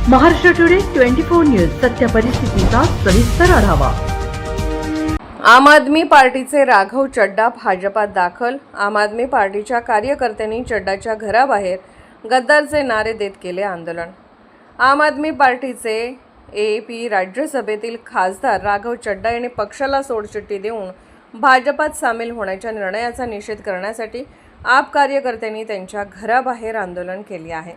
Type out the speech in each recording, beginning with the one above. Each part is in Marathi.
महाराष्ट्र टुडे 24 न्यूज सत्य परिस्थितीचा सविस्तर आढावा। आम आदमी पार्टीचे राघव चड्डा भाजपात दाखल। आम आदमी पार्टीच्या कार्यकर्त्यांनी चड्डाच्या घराबाहेर गद्दारचे नारे देत केले आंदोलन। आम आदमी पार्टीचे एपी राज्यसभेतील खासदार राघव चड्डा यांनी पक्षाला सोडचिठ्ठी देऊन भाजपात सामील होण्याच्या निर्णयाचा निषेध करण्यासाठी आप कार्यकर्त्यांनी त्यांच्या घराबाहेर आंदोलन केले आहे।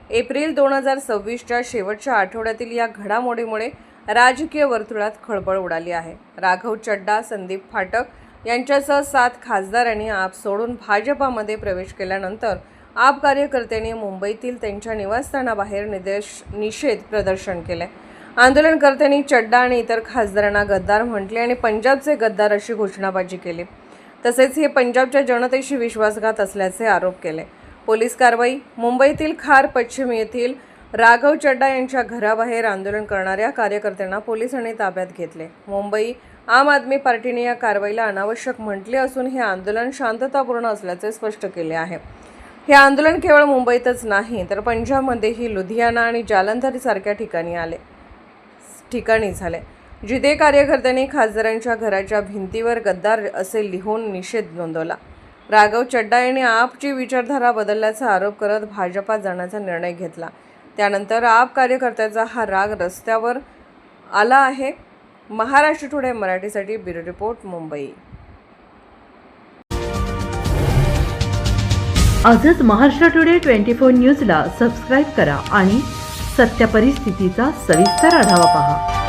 एप्रिल 2026च्या शेवटच्या आठवड्यातील या घडामोडीमुळे राजकीय वर्तुळात खळबळ उडाली आहे। राघव चड्डा, संदीप फाटक यांच्यासह 7 खासदारांनी आप सोडून भाजपामध्ये प्रवेश केल्यानंतर आप कार्यकर्त्यांनी मुंबईतील त्यांच्या निवासस्थानाबाहेर निषेध प्रदर्शन केले। आंदोलनकर्त्यांनी चड्डा आणि इतर खासदारांना गद्दार म्हटले आणि पंजाबचे गद्दार अशी घोषणाबाजी केली। तसेच हे पंजाबच्या जनतेशी विश्वासघात असल्याचे आरोप केले। पोलीस कारवाई। मुंबईतील खार पश्चिम येथील राघव चड्डा यांच्या घराबाहेर आंदोलन करणाऱ्या कार्यकर्त्यांना पोलिसांनी ताब्यात घेतले। मुंबई आम आदमी पार्टीने या कारवाईला अनावश्यक म्हटले असून हे आंदोलन शांततापूर्ण असल्याचे स्पष्ट केले आहे। हे आंदोलन केवळ मुंबईतच नाही तर पंजाबमध्येही लुधियाना आणि जालंधर सारख्या ठिकाणी झाले, जिथे कार्यकर्त्यांनी खासदारांच्या घराच्या भिंतीवर गद्दार असे लिहून निषेध नोंदवला। राघव चड्डा यांनी आपची विचारधारा बदलल्याचा आरोप करत भाजपात जाण्याचा निर्णय घेतला। त्यानंतर आप कार्यकर्त्याचा हा राग रस्त्यावर आला आहे। महाराष्ट्र टुडे मराठीसाठी ब्युरो रिपोर्ट, मुंबई। आजच महाराष्ट्र टुडे 24 न्यूजला सबस्क्राईब करा आणि सत्य परिस्थितीचा सविस्तर आढावा पहा।